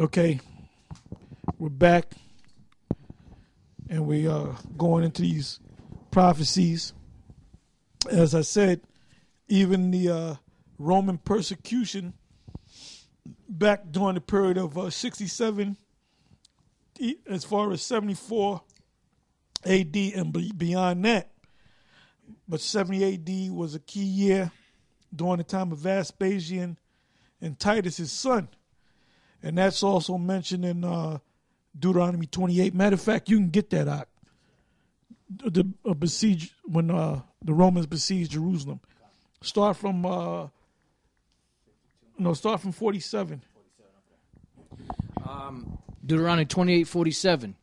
Okay, we're back, and we are going into these prophecies. As I said, even the Roman persecution back during the period of 67, as far as 74 AD and beyond that. But 70 AD was a key year during the time of Vespasian and Titus, his son. And that's also mentioned in Deuteronomy 28. Matter of fact, you can get that out. When the Romans besieged Jerusalem. Start from 47. Deuteronomy 28:47.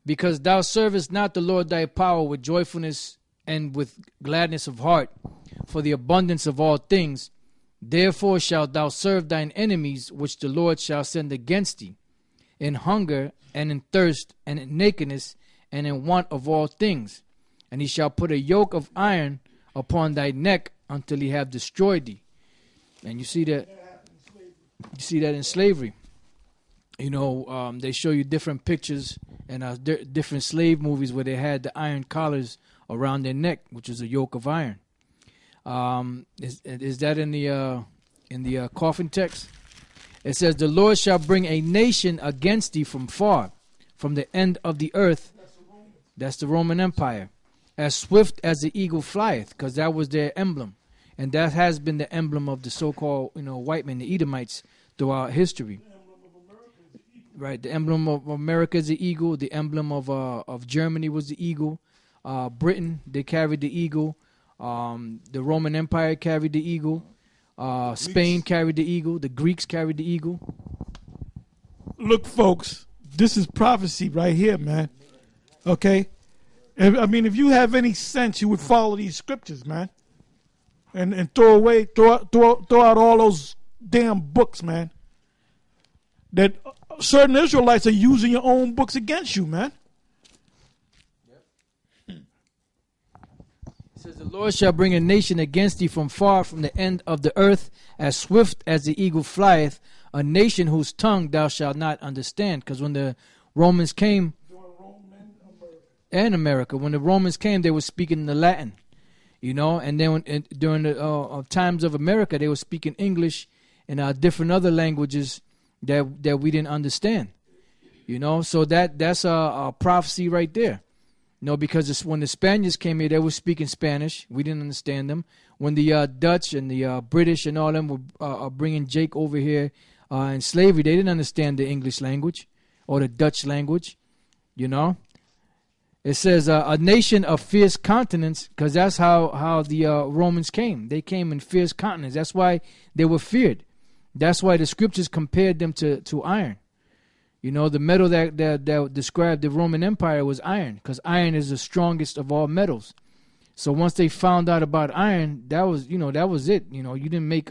Because thou servest not the Lord thy power with joyfulness and with gladness of heart, for the abundance of all things, therefore shalt thou serve thine enemies, which the Lord shall send against thee, in hunger and in thirst and in nakedness and in want of all things. And he shall put a yoke of iron upon thy neck until he have destroyed thee. And you see that in slavery. You know, they show you different pictures and different slave movies where they had the iron collars around their neck, which is a yoke of iron. Is that in the coffin text? It says, "The Lord shall bring a nation against thee from far, from the end of the earth." That's the Roman Empire. "As swift as the eagle flieth," because that was their emblem, and that has been the emblem of the so-called, white men, the Edomites, throughout history. Right, the emblem of America is the eagle. The emblem of Germany was the eagle. Britain, they carried the eagle. The Roman Empire carried the eagle. Spain carried the eagle. The Greeks carried the eagle. Look, folks, this is prophecy right here, man. Okay? I mean, if you have any sense, you would follow these scriptures, man. And throw out all those damn books, man. That certain Israelites are using your own books against you, man. It says, "The Lord shall bring a nation against thee from far, from the end of the earth, as swift as the eagle flieth, a nation whose tongue thou shalt not understand." Because when the Romans came, and America, when the Romans came, they were speaking the Latin, and then during the times of America, they were speaking English and different other languages that we didn't understand, so that's a prophecy right there. Because when the Spaniards came here, they were speaking Spanish. We didn't understand them. When the Dutch and the British and all them were bringing Jake over here in slavery, they didn't understand the English language or the Dutch language, It says a nation of fierce countenance, because that's how the Romans came. They came in fierce countenance. That's why they were feared. That's why the scriptures compared them to iron. The metal that described the Roman Empire was iron, because iron is the strongest of all metals. So once they found out about iron, that was it. You didn't make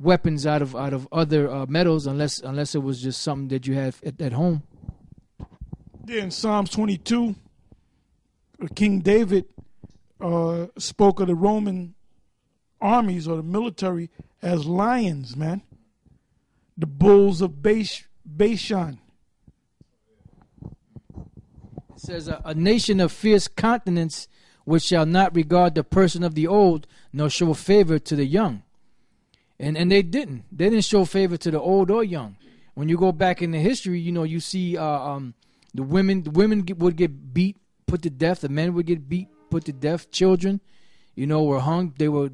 weapons out of other metals unless it was just something that you had at home. Yeah, in Psalms 22, King David spoke of the Roman armies or the military as lions, man. The bulls of Bashan. It says, a nation of fierce countenance, which shall not regard the person of the old, nor show favor to the young. And they didn't. They didn't show favor to the old or young. When you go back in the history, you see the women would get beat, put to death. The men would get beat, put to death. Children, were hung. They were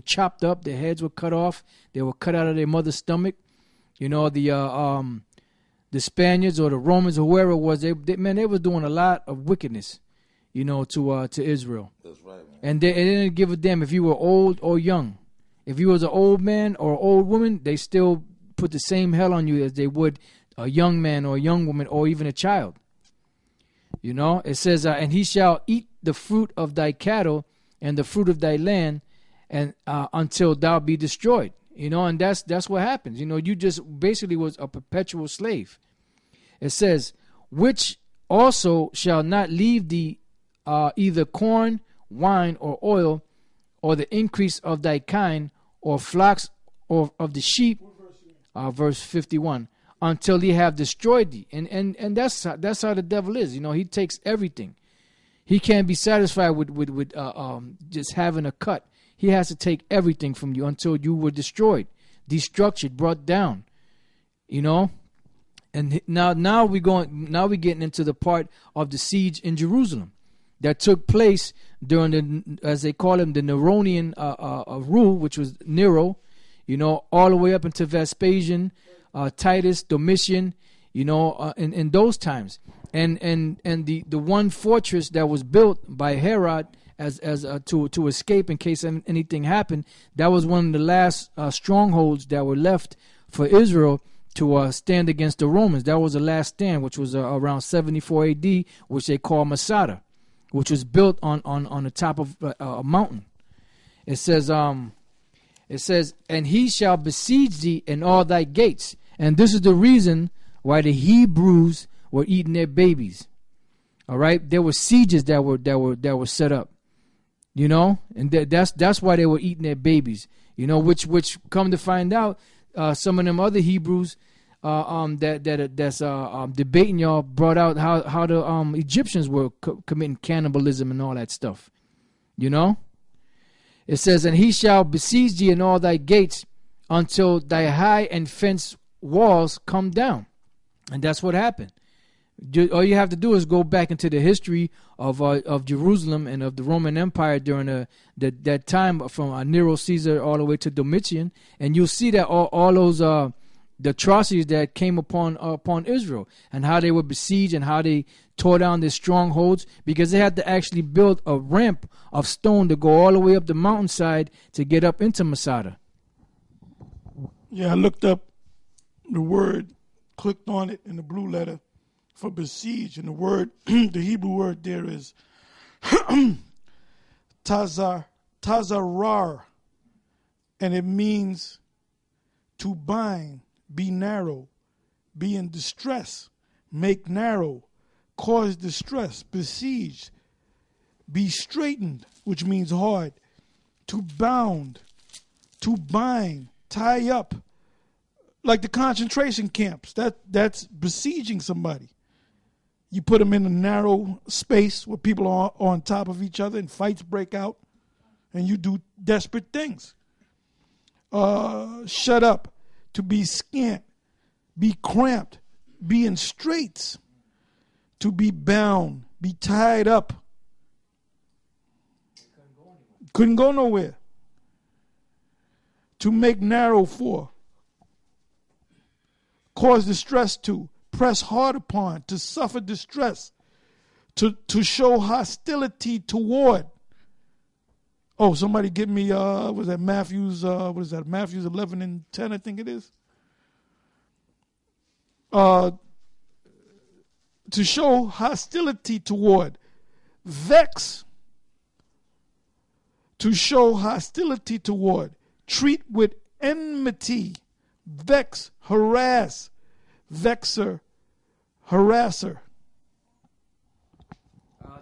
chopped up. Their heads were cut off. They were cut out of their mother's stomach. The Spaniards or the Romans or whoever it was, they were doing a lot of wickedness, to Israel. That's right, man. And they didn't give a damn if you were old or young. If you was an old man or old woman, they still put the same hell on you as they would a young man or a young woman or even a child. It says, and he shall eat the fruit of thy cattle and the fruit of thy land, and until thou be destroyed. And that's what happens. You just basically was a perpetual slave. It says, which also shall not leave thee either corn, wine, or oil, or the increase of thy kind, or flocks or of the sheep, verse 51, until he have destroyed thee. And that's how the devil is. He takes everything. He can't be satisfied with just having a cut. He has to take everything from you until you were destroyed, destructured, brought down. And now we're getting into the part of the siege in Jerusalem that took place during the, as they call him, the Neronian rule, which was Nero, all the way up into Vespasian, Titus, Domitian, in those times. And the one fortress that was built by Herod as to escape in case anything happened, that was one of the last strongholds that were left for Israel to stand against the Romans. That was the last stand, which was around 74 AD, which they call Masada, which was built on the top of a mountain. It says, and he shall besiege thee in all thy gates. And this is the reason why the Hebrews were eating their babies. All right, there were sieges that were set up, and that's why they were eating their babies. Which come to find out, some of them other Hebrews that's debating y'all brought out how the Egyptians were committing cannibalism and all that stuff. It says, and he shall besiege thee in all thy gates until thy high and fenced walls come down. And that's what happened. All you have to do is go back into the history of Jerusalem and of the Roman Empire during that time from Nero Caesar all the way to Domitian, and you'll see that all those the atrocities that came upon Israel and how they were besieged and how they tore down their strongholds, because they had to actually build a ramp of stone to go all the way up the mountainside to get up into Masada. Yeah, I looked up the word, clicked on it in the blue letter for besiege, and the word, the Hebrew word there is tazarar, and it means to bind, be narrow, be in distress, make narrow, cause distress, besiege, be straightened, which means hard, to bound, to bind, tie up, like the concentration camps. That's besieging somebody. You put them in a narrow space where people are on top of each other and fights break out, and you do desperate things. Shut up, to be scant, be cramped, be in straits, to be bound, be tied up. Couldn't go nowhere. To make narrow for, cause distress to, press hard upon, to suffer distress, to show hostility toward. Oh, somebody give me, was that Matthew's, Matthew's 11 and 10, I think it is. To show hostility toward, vex, to show hostility toward, treat with enmity, vex, harass, vexer, harasser.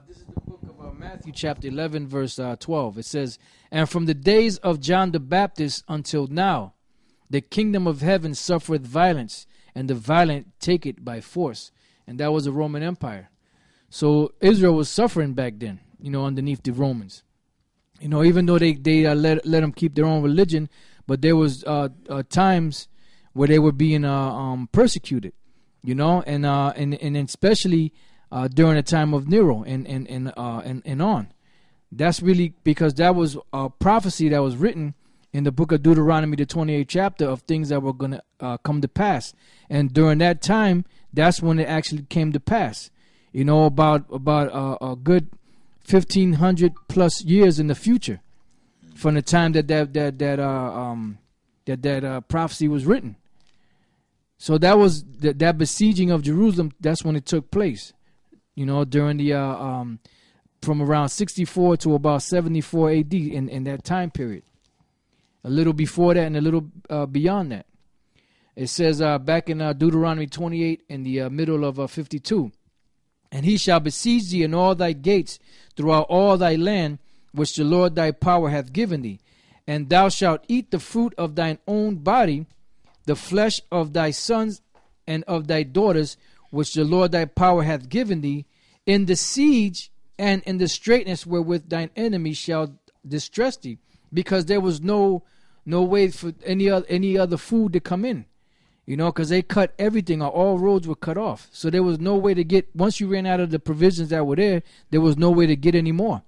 This is the book of Matthew chapter 11 verse 12. It says, and from the days of John the Baptist until now, the kingdom of heaven suffereth violence, and the violent take it by force. And that was the Roman Empire. So Israel was suffering back then, underneath the Romans. Even though they let them keep their own religion, but there was times where they were being persecuted, and especially during the time of Nero and on. That's really because that was a prophecy that was written in the book of Deuteronomy, the 28th chapter, of things that were going to come to pass. And during that time, that's when it actually came to pass. About a good 1,500 plus years in the future from the time that prophecy was written. So that was that besieging of Jerusalem. That's when it took place. During the from around 64 to about 74 AD in that time period. A little before that and a little beyond that. It says back in Deuteronomy 28 in the middle of 52. And he shall besiege thee in all thy gates throughout all thy land, which the Lord thy power hath given thee. And thou shalt eat the fruit of thine own body, the flesh of thy sons and of thy daughters, which the Lord thy power hath given thee, in the siege and in the straitness wherewith thine enemy shall distress thee, because there was no way for any other food to come in, because they cut everything, or all roads were cut off. So there was no way to get, once you ran out of the provisions that were there was no way to get any more.